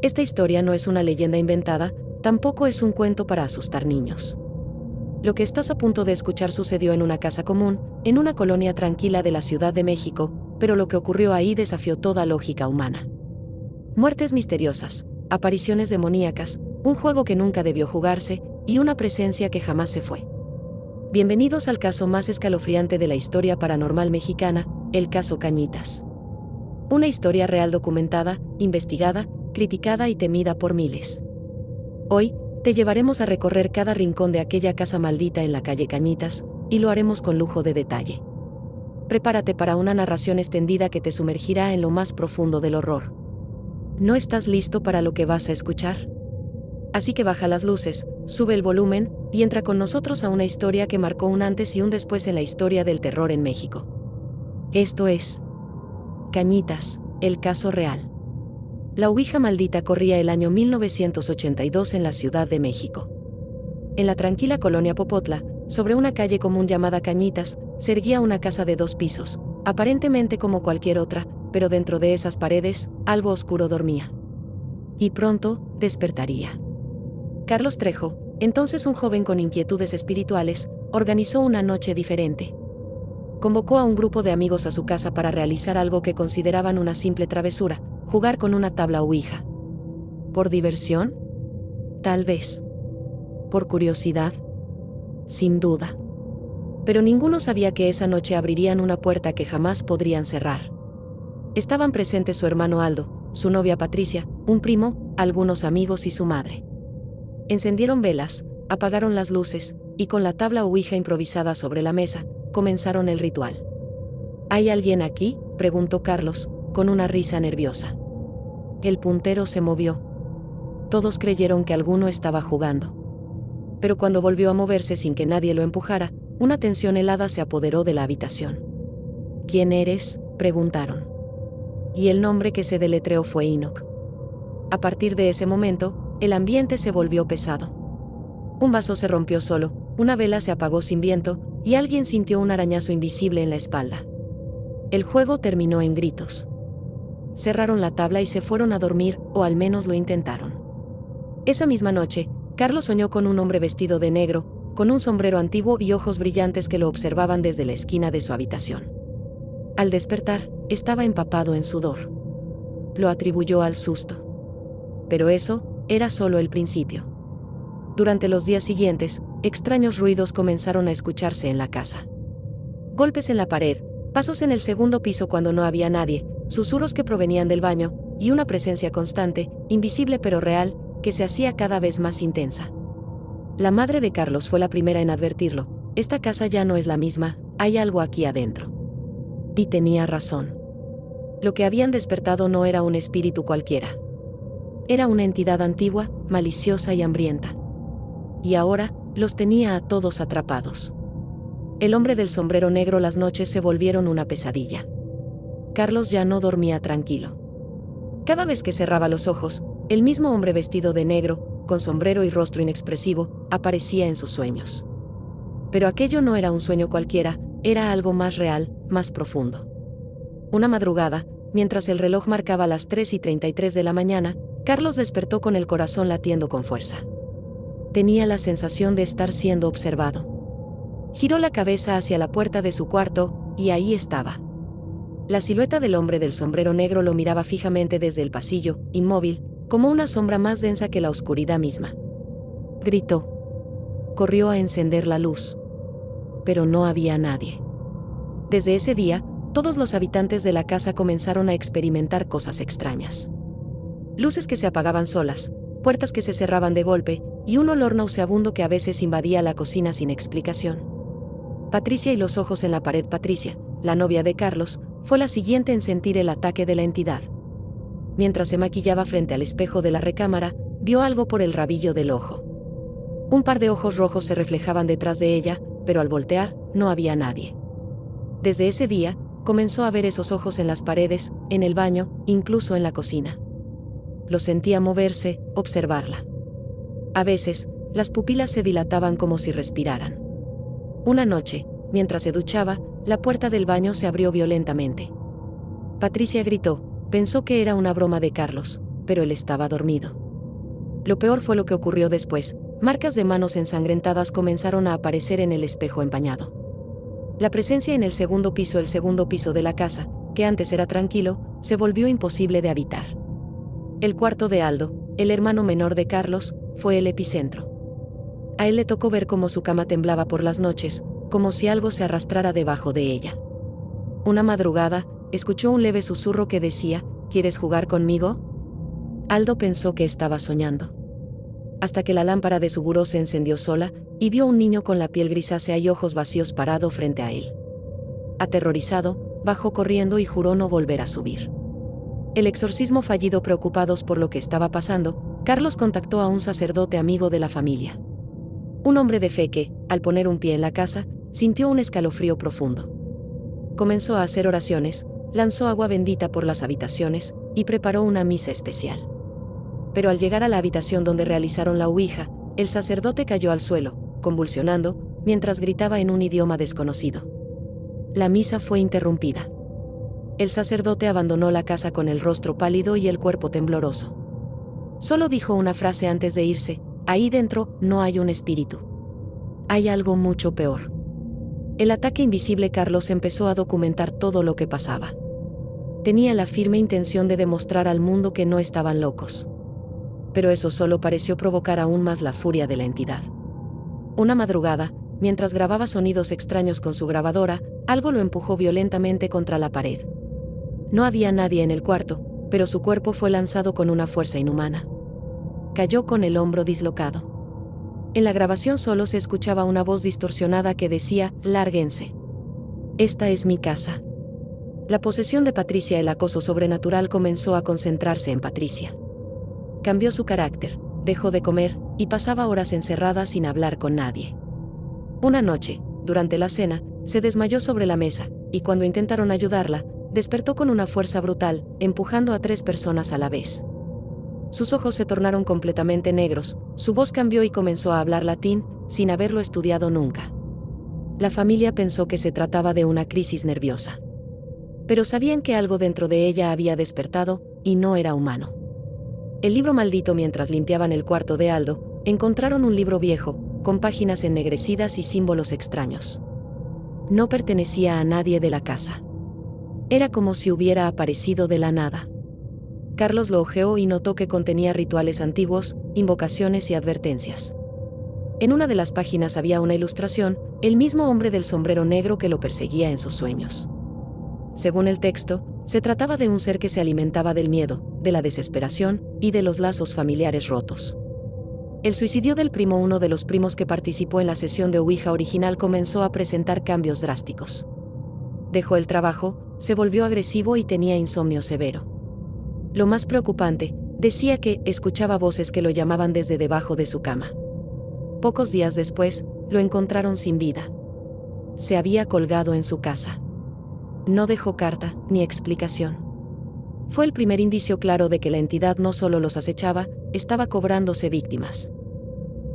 Esta historia no es una leyenda inventada, tampoco es un cuento para asustar niños. Lo que estás a punto de escuchar sucedió en una casa común, en una colonia tranquila de la Ciudad de México, pero lo que ocurrió ahí desafió toda lógica humana. Muertes misteriosas, apariciones demoníacas, un juego que nunca debió jugarse, y una presencia que jamás se fue. Bienvenidos al caso más escalofriante de la historia paranormal mexicana, el caso Cañitas. Una historia real documentada, investigada, criticada y temida por miles. Hoy, te llevaremos a recorrer cada rincón de aquella casa maldita en la calle Cañitas, y lo haremos con lujo de detalle. Prepárate para una narración extendida que te sumergirá en lo más profundo del horror. ¿No estás listo para lo que vas a escuchar? Así que baja las luces, sube el volumen, y entra con nosotros a una historia que marcó un antes y un después en la historia del terror en México. Esto es Cañitas, el caso real. La ouija maldita corría el año 1982 en la Ciudad de México. En la tranquila colonia Popotla, sobre una calle común llamada Cañitas, se erguía una casa de 2 pisos, aparentemente como cualquier otra, pero dentro de esas paredes, algo oscuro dormía. Y pronto, despertaría. Carlos Trejo, entonces un joven con inquietudes espirituales, organizó una noche diferente. Convocó a un grupo de amigos a su casa para realizar algo que consideraban una simple travesura: jugar con una tabla ouija. ¿Por diversión? Tal vez. ¿Por curiosidad? Sin duda. Pero ninguno sabía que esa noche abrirían una puerta que jamás podrían cerrar. Estaban presentes su hermano Aldo, su novia Patricia, un primo, algunos amigos y su madre. Encendieron velas, apagaron las luces, y con la tabla ouija improvisada sobre la mesa, comenzaron el ritual. ¿Hay alguien aquí?, preguntó Carlos, con una risa nerviosa. El puntero se movió. Todos creyeron que alguno estaba jugando. Pero cuando volvió a moverse sin que nadie lo empujara, una tensión helada se apoderó de la habitación. ¿Quién eres?, preguntaron. Y el nombre que se deletreó fue Enoch. A partir de ese momento, el ambiente se volvió pesado. Un vaso se rompió solo, una vela se apagó sin viento, y alguien sintió un arañazo invisible en la espalda. El juego terminó en gritos. Cerraron la tabla y se fueron a dormir, o al menos lo intentaron. Esa misma noche, Carlos soñó con un hombre vestido de negro, con un sombrero antiguo y ojos brillantes que lo observaban desde la esquina de su habitación. Al despertar, estaba empapado en sudor. Lo atribuyó al susto. Pero eso era solo el principio. Durante los días siguientes, extraños ruidos comenzaron a escucharse en la casa. Golpes en la pared, pasos en el segundo piso cuando no había nadie, susurros que provenían del baño, y una presencia constante, invisible pero real, que se hacía cada vez más intensa. La madre de Carlos fue la primera en advertirlo: esta casa ya no es la misma, hay algo aquí adentro. Y tenía razón. Lo que habían despertado no era un espíritu cualquiera. Era una entidad antigua, maliciosa y hambrienta. Y ahora, los tenía a todos atrapados. El hombre del sombrero negro. Las noches se volvieron una pesadilla. Carlos ya no dormía tranquilo. Cada vez que cerraba los ojos, el mismo hombre vestido de negro, con sombrero y rostro inexpresivo, aparecía en sus sueños. Pero aquello no era un sueño cualquiera, era algo más real, más profundo. Una madrugada, mientras el reloj marcaba las 3:33 de la mañana, Carlos despertó con el corazón latiendo con fuerza. Tenía la sensación de estar siendo observado. Giró la cabeza hacia la puerta de su cuarto, y ahí estaba. La silueta del hombre del sombrero negro lo miraba fijamente desde el pasillo, inmóvil, como una sombra más densa que la oscuridad misma. Gritó. Corrió a encender la luz. Pero no había nadie. Desde ese día, todos los habitantes de la casa comenzaron a experimentar cosas extrañas. Luces que se apagaban solas, puertas que se cerraban de golpe, y un olor nauseabundo que a veces invadía la cocina sin explicación. Patricia y los ojos en la pared. Patricia, la novia de Carlos, fue la siguiente en sentir el ataque de la entidad. Mientras se maquillaba frente al espejo de la recámara, vio algo por el rabillo del ojo. Un par de ojos rojos se reflejaban detrás de ella, pero al voltear, no había nadie. Desde ese día, comenzó a ver esos ojos en las paredes, en el baño, incluso en la cocina. Lo sentía moverse, observarla. A veces, las pupilas se dilataban como si respiraran. Una noche, mientras se duchaba, la puerta del baño se abrió violentamente. Patricia gritó, pensó que era una broma de Carlos, pero él estaba dormido. Lo peor fue lo que ocurrió después. Marcas de manos ensangrentadas comenzaron a aparecer en el espejo empañado. La presencia en el segundo piso de la casa, que antes era tranquilo, se volvió imposible de habitar. El cuarto de Aldo, el hermano menor de Carlos, fue el epicentro. A él le tocó ver cómo su cama temblaba por las noches, como si algo se arrastrara debajo de ella. Una madrugada, escuchó un leve susurro que decía: ¿quieres jugar conmigo? Aldo pensó que estaba soñando. Hasta que la lámpara de su buró se encendió sola, y vio un niño con la piel grisácea y ojos vacíos parado frente a él. Aterrorizado, bajó corriendo y juró no volver a subir. El exorcismo fallido. Preocupados por lo que estaba pasando, Carlos contactó a un sacerdote amigo de la familia. Un hombre de fe que, al poner un pie en la casa, sintió un escalofrío profundo. Comenzó a hacer oraciones, lanzó agua bendita por las habitaciones, y preparó una misa especial. Pero al llegar a la habitación donde realizaron la ouija, el sacerdote cayó al suelo, convulsionando, mientras gritaba en un idioma desconocido. La misa fue interrumpida. El sacerdote abandonó la casa con el rostro pálido y el cuerpo tembloroso. Solo dijo una frase antes de irse: ahí dentro no hay un espíritu. Hay algo mucho peor. El ataque invisible. Carlos empezó a documentar todo lo que pasaba. Tenía la firme intención de demostrar al mundo que no estaban locos. Pero eso solo pareció provocar aún más la furia de la entidad. Una madrugada, mientras grababa sonidos extraños con su grabadora, algo lo empujó violentamente contra la pared. No había nadie en el cuarto, pero su cuerpo fue lanzado con una fuerza inhumana. Cayó con el hombro dislocado. En la grabación solo se escuchaba una voz distorsionada que decía: lárguense. Esta es mi casa. La posesión de Patricia. El acoso sobrenatural comenzó a concentrarse en Patricia. Cambió su carácter, dejó de comer, y pasaba horas encerrada sin hablar con nadie. Una noche, durante la cena, se desmayó sobre la mesa, y cuando intentaron ayudarla, despertó con una fuerza brutal, empujando a 3 personas a la vez. Sus ojos se tornaron completamente negros, su voz cambió y comenzó a hablar latín, sin haberlo estudiado nunca. La familia pensó que se trataba de una crisis nerviosa. Pero sabían que algo dentro de ella había despertado, y no era humano. El libro maldito. Mientras limpiaban el cuarto de Aldo, encontraron un libro viejo, con páginas ennegrecidas y símbolos extraños. No pertenecía a nadie de la casa. Era como si hubiera aparecido de la nada. Carlos lo hojeó y notó que contenía rituales antiguos, invocaciones y advertencias. En una de las páginas había una ilustración: el mismo hombre del sombrero negro que lo perseguía en sus sueños. Según el texto, se trataba de un ser que se alimentaba del miedo, de la desesperación y de los lazos familiares rotos. El suicidio del primo. Uno de los primos que participó en la sesión de ouija original comenzó a presentar cambios drásticos. Dejó el trabajo, se volvió agresivo y tenía insomnio severo. Lo más preocupante, decía que escuchaba voces que lo llamaban desde debajo de su cama. Pocos días después, lo encontraron sin vida. Se había colgado en su casa. No dejó carta ni explicación. Fue el primer indicio claro de que la entidad no solo los acechaba, estaba cobrándose víctimas.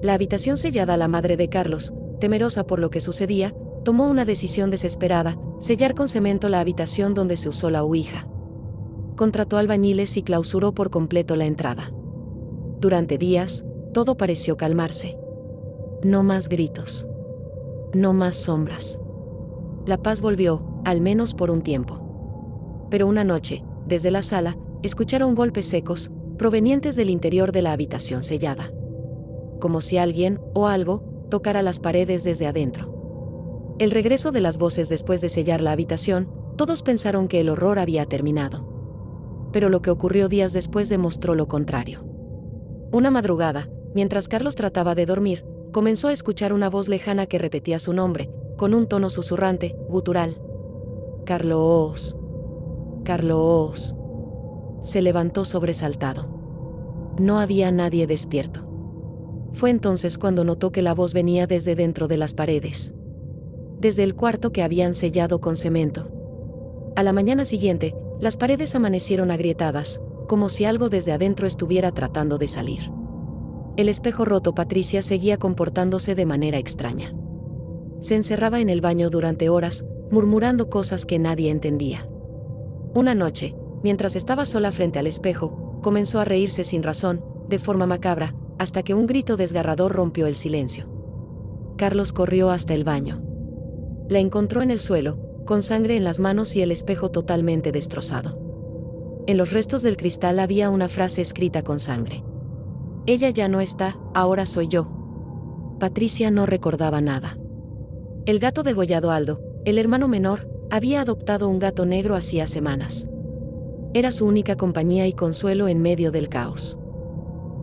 La habitación sellada. La madre de Carlos, temerosa por lo que sucedía, tomó una decisión desesperada: sellar con cemento la habitación donde se usó la ouija. Contrató albañiles y clausuró por completo la entrada. Durante días, todo pareció calmarse. No más gritos. No más sombras. La paz volvió, al menos por un tiempo. Pero una noche, desde la sala, escucharon golpes secos, provenientes del interior de la habitación sellada. Como si alguien, o algo, tocara las paredes desde adentro. El regreso de las voces. Después de sellar la habitación, todos pensaron que el horror había terminado. Pero lo que ocurrió días después demostró lo contrario. Una madrugada, mientras Carlos trataba de dormir, comenzó a escuchar una voz lejana que repetía su nombre, con un tono susurrante, gutural. Carlos. Carlos. Se levantó sobresaltado. No había nadie despierto. Fue entonces cuando notó que la voz venía desde dentro de las paredes. Desde el cuarto que habían sellado con cemento. A la mañana siguiente, las paredes amanecieron agrietadas, como si algo desde adentro estuviera tratando de salir. El espejo roto. Patricia seguía comportándose de manera extraña. Se encerraba en el baño durante horas, murmurando cosas que nadie entendía. Una noche, mientras estaba sola frente al espejo, comenzó a reírse sin razón, de forma macabra, hasta que un grito desgarrador rompió el silencio. Carlos corrió hasta el baño. La encontró en el suelo, con sangre en las manos y el espejo totalmente destrozado. En los restos del cristal había una frase escrita con sangre. Ella ya no está, ahora soy yo. Patricia no recordaba nada. El gato degollado Aldo, el hermano menor, había adoptado un gato negro hacía semanas. Era su única compañía y consuelo en medio del caos.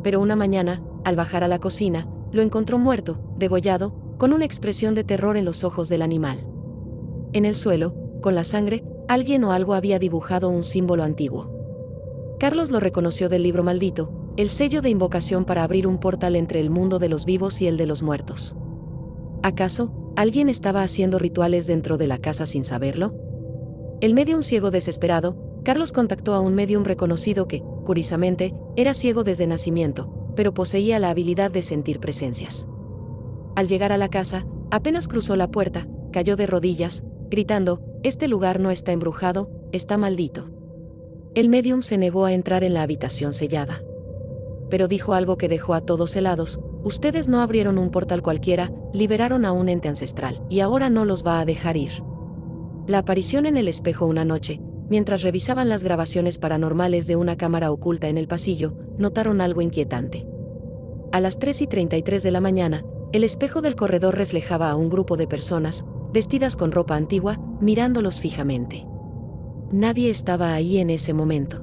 Pero una mañana, al bajar a la cocina, lo encontró muerto, degollado, con una expresión de terror en los ojos del animal. En el suelo, con la sangre, alguien o algo había dibujado un símbolo antiguo. Carlos lo reconoció del libro maldito, el sello de invocación para abrir un portal entre el mundo de los vivos y el de los muertos. ¿Acaso alguien estaba haciendo rituales dentro de la casa sin saberlo? El medium ciego desesperado, Carlos contactó a un medium reconocido que, curiosamente, era ciego desde nacimiento, pero poseía la habilidad de sentir presencias. Al llegar a la casa, apenas cruzó la puerta, cayó de rodillas, gritando: «Este lugar no está embrujado, está maldito». El medium se negó a entrar en la habitación sellada. Pero dijo algo que dejó a todos helados: «Ustedes no abrieron un portal cualquiera, liberaron a un ente ancestral, y ahora no los va a dejar ir». La aparición en el espejo una noche, mientras revisaban las grabaciones paranormales de una cámara oculta en el pasillo, notaron algo inquietante. A las 3:33 de la mañana, el espejo del corredor reflejaba a un grupo de personas, vestidas con ropa antigua, mirándolos fijamente. Nadie estaba ahí en ese momento.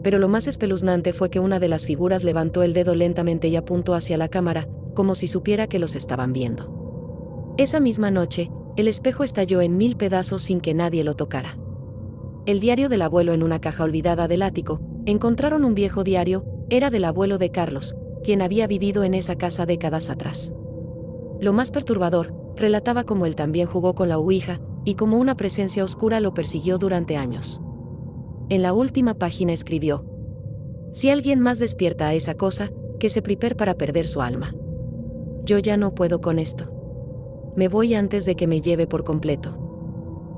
Pero lo más espeluznante fue que una de las figuras levantó el dedo lentamente y apuntó hacia la cámara, como si supiera que los estaban viendo. Esa misma noche, el espejo estalló en 1000 pedazos sin que nadie lo tocara. El diario del abuelo en una caja olvidada del ático. Encontraron un viejo diario, era del abuelo de Carlos, quien había vivido en esa casa décadas atrás. Lo más perturbador, relataba cómo él también jugó con la ouija, y cómo una presencia oscura lo persiguió durante años. En la última página escribió: «Si alguien más despierta a esa cosa, que se prepare para perder su alma. Yo ya no puedo con esto. Me voy antes de que me lleve por completo».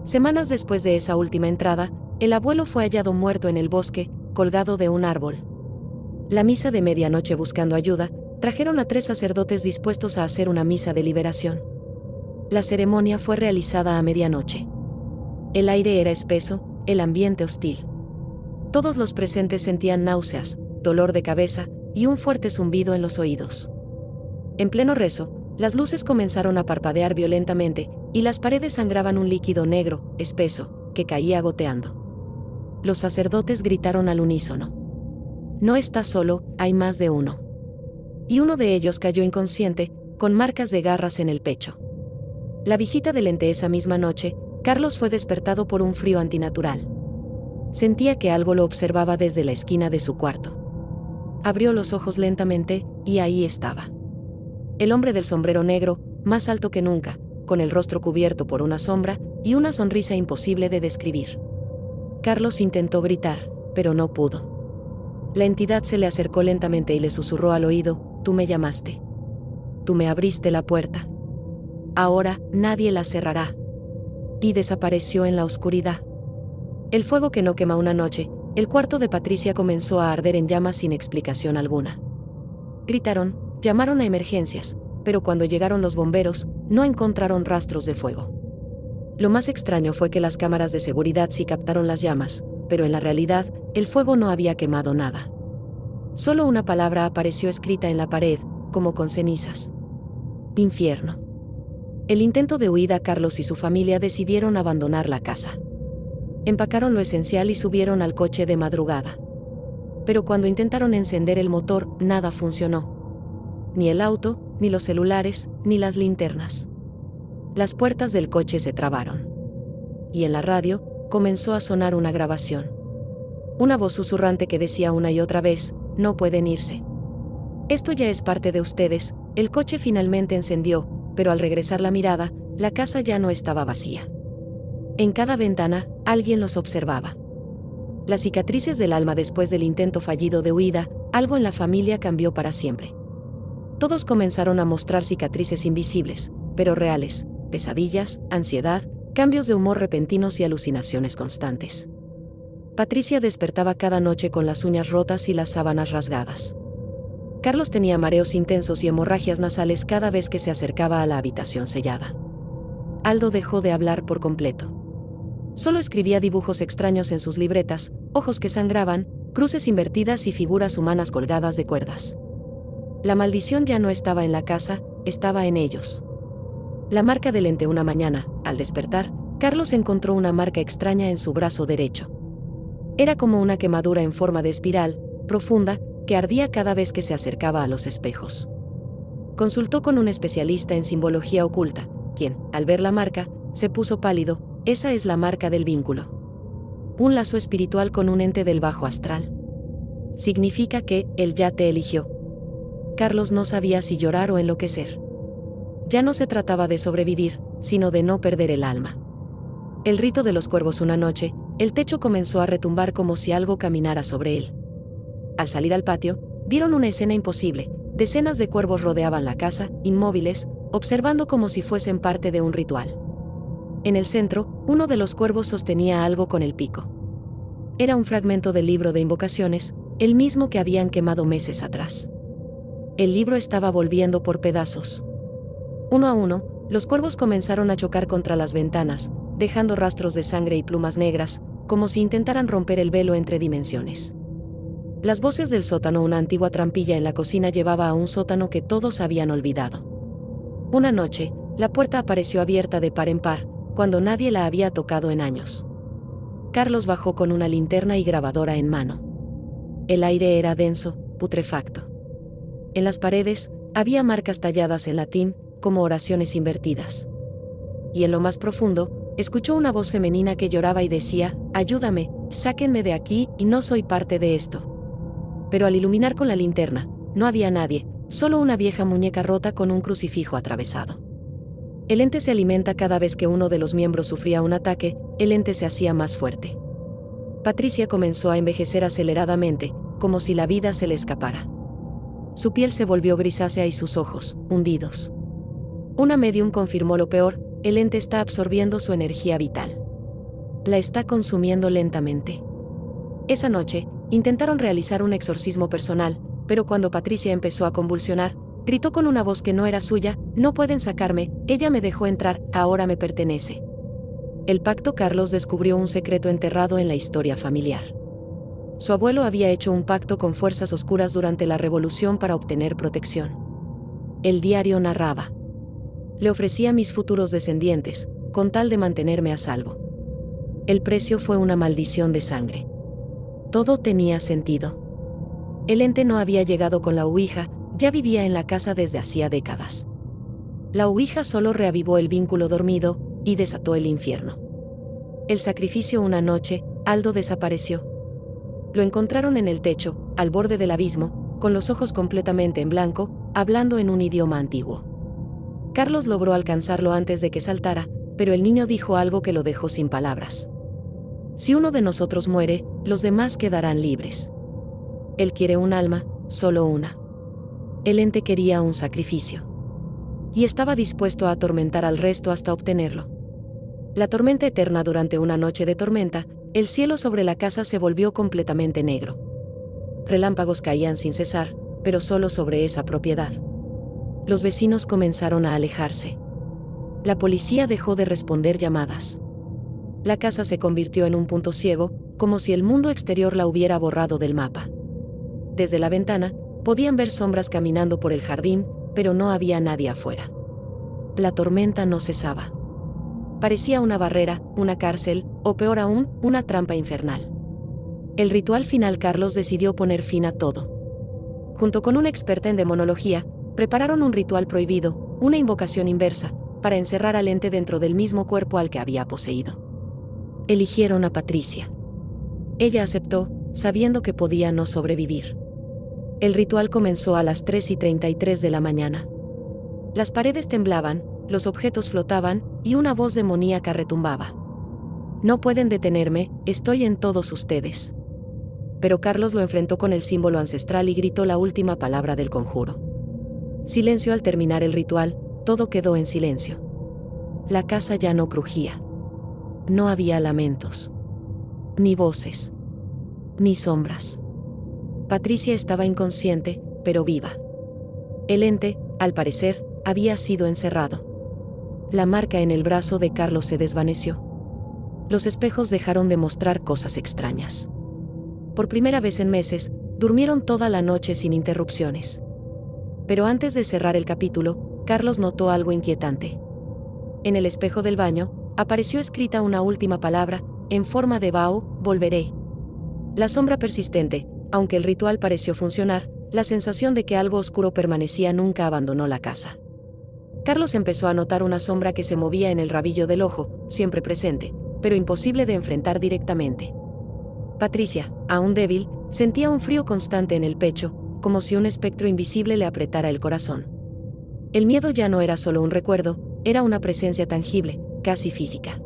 Semanas después de esa última entrada, el abuelo fue hallado muerto en el bosque, colgado de un árbol. La misa de medianoche buscando ayuda, trajeron a 3 sacerdotes dispuestos a hacer una misa de liberación. La ceremonia fue realizada a medianoche. El aire era espeso, el ambiente hostil. Todos los presentes sentían náuseas, dolor de cabeza y un fuerte zumbido en los oídos. En pleno rezo, las luces comenzaron a parpadear violentamente, y las paredes sangraban un líquido negro, espeso, que caía goteando. Los sacerdotes gritaron al unísono: «No está solo, hay más de uno». Y uno de ellos cayó inconsciente, con marcas de garras en el pecho. La visita del ente esa misma noche, Carlos fue despertado por un frío antinatural. Sentía que algo lo observaba desde la esquina de su cuarto. Abrió los ojos lentamente, y ahí estaba. El hombre del sombrero negro, más alto que nunca, con el rostro cubierto por una sombra, y una sonrisa imposible de describir. Carlos intentó gritar, pero no pudo. La entidad se le acercó lentamente y le susurró al oído: «Tú me llamaste. Tú me abriste la puerta. Ahora, nadie la cerrará». Y desapareció en la oscuridad. El fuego que no quema una noche, el cuarto de Patricia comenzó a arder en llamas sin explicación alguna. Gritaron, llamaron a emergencias, pero cuando llegaron los bomberos, no encontraron rastros de fuego. Lo más extraño fue que las cámaras de seguridad sí captaron las llamas, pero en la realidad, el fuego no había quemado nada. Solo una palabra apareció escrita en la pared, como con cenizas: «Infierno». El intento de huida. Carlos y su familia decidieron abandonar la casa. Empacaron lo esencial y subieron al coche de madrugada. Pero cuando intentaron encender el motor, nada funcionó. Ni el auto, ni los celulares, ni las linternas. Las puertas del coche se trabaron. Y en la radio, comenzó a sonar una grabación. Una voz susurrante que decía una y otra vez: «No pueden irse. Esto ya es parte de ustedes». El coche finalmente encendió, pero al regresar la mirada, la casa ya no estaba vacía. En cada ventana, alguien los observaba. Las cicatrices del alma después del intento fallido de huida, algo en la familia cambió para siempre. Todos comenzaron a mostrar cicatrices invisibles, pero reales, pesadillas, ansiedad, cambios de humor repentinos y alucinaciones constantes. Patricia despertaba cada noche con las uñas rotas y las sábanas rasgadas. Carlos tenía mareos intensos y hemorragias nasales cada vez que se acercaba a la habitación sellada. Aldo dejó de hablar por completo. Solo escribía dibujos extraños en sus libretas, ojos que sangraban, cruces invertidas y figuras humanas colgadas de cuerdas. La maldición ya no estaba en la casa, estaba en ellos. La marca del ente. Una mañana, al despertar, Carlos encontró una marca extraña en su brazo derecho. Era como una quemadura en forma de espiral, profunda, que ardía cada vez que se acercaba a los espejos. Consultó con un especialista en simbología oculta, quien, al ver la marca, se puso pálido. Esa es la marca del vínculo. Un lazo espiritual con un ente del bajo astral. Significa que él ya te eligió. Carlos no sabía si llorar o enloquecer. Ya no se trataba de sobrevivir, sino de no perder el alma. El rito de los cuervos. Una noche, el techo comenzó a retumbar como si algo caminara sobre él. Al salir al patio, vieron una escena imposible. Decenas de cuervos rodeaban la casa, inmóviles, observando como si fuesen parte de un ritual. En el centro, uno de los cuervos sostenía algo con el pico. Era un fragmento del libro de invocaciones, el mismo que habían quemado meses atrás. El libro estaba volviendo por pedazos. Uno a uno, los cuervos comenzaron a chocar contra las ventanas, dejando rastros de sangre y plumas negras, como si intentaran romper el velo entre dimensiones. Las voces del sótano. Una antigua trampilla en la cocina llevaba a un sótano que todos habían olvidado. Una noche, la puerta apareció abierta de par en par, cuando nadie la había tocado en años. Carlos bajó con una linterna y grabadora en mano. El aire era denso, putrefacto. En las paredes, había marcas talladas en latín, como oraciones invertidas. Y en lo más profundo, escuchó una voz femenina que lloraba y decía: «Ayúdame, sáquenme de aquí, y no soy parte de esto». Pero al iluminar con la linterna, no había nadie, solo una vieja muñeca rota con un crucifijo atravesado. El ente se alimenta. Cada vez que uno de los miembros sufría un ataque, el ente se hacía más fuerte. Patricia comenzó a envejecer aceleradamente, como si la vida se le escapara. Su piel se volvió grisácea y sus ojos, hundidos. Una medium confirmó lo peor: el ente está absorbiendo su energía vital. La está consumiendo lentamente. Esa noche, intentaron realizar un exorcismo personal, pero cuando Patricia empezó a convulsionar, gritó con una voz que no era suya: «No pueden sacarme, ella me dejó entrar, ahora me pertenece». El pacto. Carlos descubrió un secreto enterrado en la historia familiar. Su abuelo había hecho un pacto con fuerzas oscuras durante la revolución para obtener protección. El diario narraba: «Le ofrecía a mis futuros descendientes, con tal de mantenerme a salvo. El precio fue una maldición de sangre». Todo tenía sentido. El ente no había llegado con la ouija, ya vivía en la casa desde hacía décadas. La ouija solo reavivó el vínculo dormido y desató el infierno. El sacrificio. Una noche, Aldo desapareció. Lo encontraron en el techo, al borde del abismo, con los ojos completamente en blanco, hablando en un idioma antiguo. Carlos logró alcanzarlo antes de que saltara, pero el niño dijo algo que lo dejó sin palabras. «Si uno de nosotros muere, los demás quedarán libres. Él quiere un alma, solo una». El ente quería un sacrificio. Y estaba dispuesto a atormentar al resto hasta obtenerlo. La tormenta eterna. Durante una noche de tormenta, el cielo sobre la casa se volvió completamente negro. Relámpagos caían sin cesar, pero solo sobre esa propiedad. Los vecinos comenzaron a alejarse. La policía dejó de responder llamadas. La casa se convirtió en un punto ciego, como si el mundo exterior la hubiera borrado del mapa. Desde la ventana, podían ver sombras caminando por el jardín, pero no había nadie afuera. La tormenta no cesaba. Parecía una barrera, una cárcel, o peor aún, una trampa infernal. El ritual final. Carlos decidió poner fin a todo. Junto con una experta en demonología, prepararon un ritual prohibido, una invocación inversa, para encerrar al ente dentro del mismo cuerpo al que había poseído. Eligieron a Patricia. Ella aceptó, sabiendo que podía no sobrevivir. El ritual comenzó a las 3:33 de la mañana. Las paredes temblaban, los objetos flotaban, y una voz demoníaca retumbaba. «No pueden detenerme, estoy en todos ustedes». Pero Carlos lo enfrentó con el símbolo ancestral y gritó la última palabra del conjuro. Silencio. Al terminar el ritual, todo quedó en silencio. La casa ya no crujía. No había lamentos. Ni voces. ni sombras. Patricia estaba inconsciente, pero viva. El ente, al parecer, había sido encerrado. La marca en el brazo de Carlos se desvaneció. Los espejos dejaron de mostrar cosas extrañas. Por primera vez en meses, durmieron toda la noche sin interrupciones. Pero antes de cerrar el capítulo, Carlos notó algo inquietante. En el espejo del baño, apareció escrita una última palabra, en forma de vaho: volveré. La sombra persistente, aunque el ritual pareció funcionar, la sensación de que algo oscuro permanecía nunca abandonó la casa. Carlos empezó a notar una sombra que se movía en el rabillo del ojo, siempre presente, pero imposible de enfrentar directamente. Patricia, aún débil, sentía un frío constante en el pecho, como si un espectro invisible le apretara el corazón. El miedo ya no era solo un recuerdo, era una presencia tangible, casi física.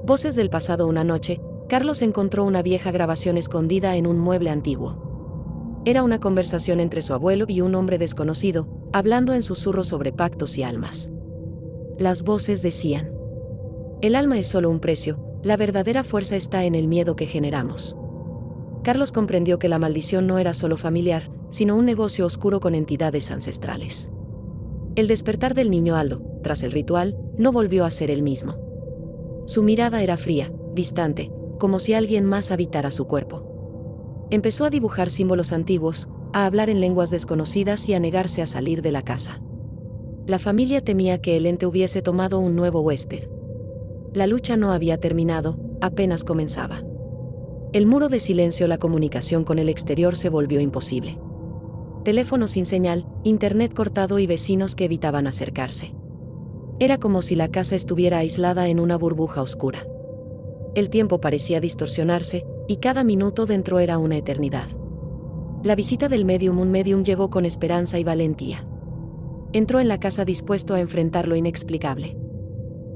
Voces del pasado. Una noche, Carlos encontró una vieja grabación escondida en un mueble antiguo. Era una conversación entre su abuelo y un hombre desconocido, hablando en susurros sobre pactos y almas. Las voces decían: el alma es solo un precio, la verdadera fuerza está en el miedo que generamos. Carlos comprendió que la maldición no era solo familiar, sino un negocio oscuro con entidades ancestrales. El despertar del niño Aldo, tras el ritual, no volvió a ser el mismo. Su mirada era fría, distante, como si alguien más habitara su cuerpo. Empezó a dibujar símbolos antiguos, a hablar en lenguas desconocidas y a negarse a salir de la casa. La familia temía que el ente hubiese tomado un nuevo huésped. La lucha no había terminado, apenas comenzaba. El muro de silencio, la comunicación con el exterior se volvió imposible. Teléfono sin señal, internet cortado y vecinos que evitaban acercarse. Era como si la casa estuviera aislada en una burbuja oscura. El tiempo parecía distorsionarse, y cada minuto dentro era una eternidad. La visita del medium. Un medium llegó con esperanza y valentía. Entró en la casa dispuesto a enfrentar lo inexplicable.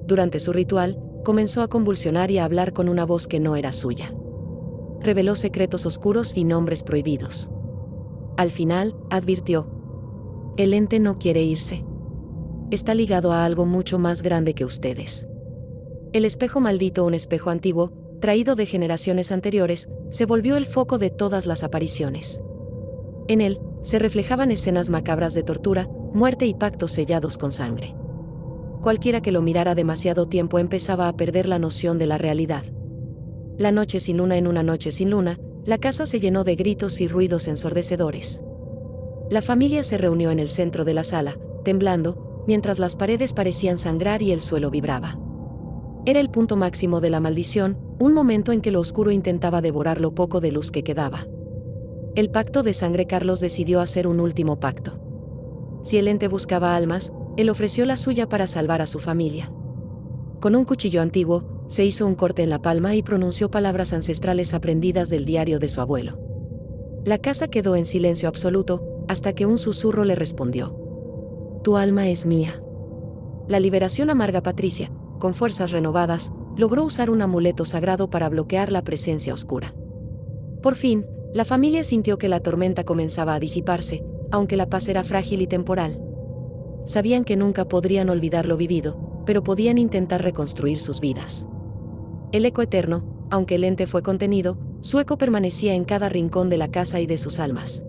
Durante su ritual, comenzó a convulsionar y a hablar con una voz que no era suya. Reveló secretos oscuros y nombres prohibidos. Al final, advirtió: el ente no quiere irse. Está ligado a algo mucho más grande que ustedes. El espejo maldito, un espejo antiguo, traído de generaciones anteriores, se volvió el foco de todas las apariciones. En él, se reflejaban escenas macabras de tortura, muerte y pactos sellados con sangre. Cualquiera que lo mirara demasiado tiempo empezaba a perder la noción de la realidad. La noche sin luna. En una noche sin luna, la casa se llenó de gritos y ruidos ensordecedores. La familia se reunió en el centro de la sala, temblando, mientras las paredes parecían sangrar y el suelo vibraba. Era el punto máximo de la maldición, un momento en que lo oscuro intentaba devorar lo poco de luz que quedaba. El pacto de sangre. Carlos decidió hacer un último pacto. Si el ente buscaba almas, él ofreció la suya para salvar a su familia. Con un cuchillo antiguo, se hizo un corte en la palma y pronunció palabras ancestrales aprendidas del diario de su abuelo. La casa quedó en silencio absoluto, hasta que un susurro le respondió: tu alma es mía. La liberación amarga. Patricia, con fuerzas renovadas, logró usar un amuleto sagrado para bloquear la presencia oscura. Por fin, la familia sintió que la tormenta comenzaba a disiparse, aunque la paz era frágil y temporal. Sabían que nunca podrían olvidar lo vivido, pero podían intentar reconstruir sus vidas. El eco eterno, aunque el ente fue contenido, su eco permanecía en cada rincón de la casa y de sus almas.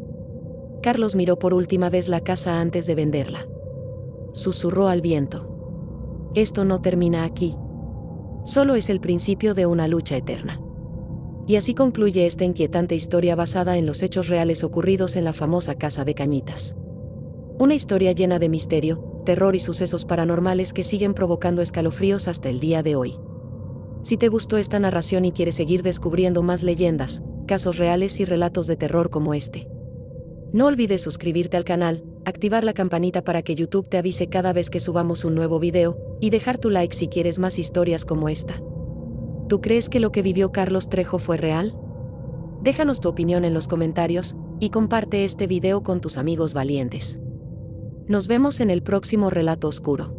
Carlos miró por última vez la casa antes de venderla. Susurró al viento: esto no termina aquí. Solo es el principio de una lucha eterna. Y así concluye esta inquietante historia basada en los hechos reales ocurridos en la famosa Casa de Cañitas. Una historia llena de misterio, terror y sucesos paranormales que siguen provocando escalofríos hasta el día de hoy. Si te gustó esta narración y quieres seguir descubriendo más leyendas, casos reales y relatos de terror como este, no olvides suscribirte al canal, activar la campanita para que YouTube te avise cada vez que subamos un nuevo video, y dejar tu like si quieres más historias como esta. ¿Tú crees que lo que vivió Carlos Trejo fue real? Déjanos tu opinión en los comentarios, y comparte este video con tus amigos valientes. Nos vemos en el próximo relato oscuro.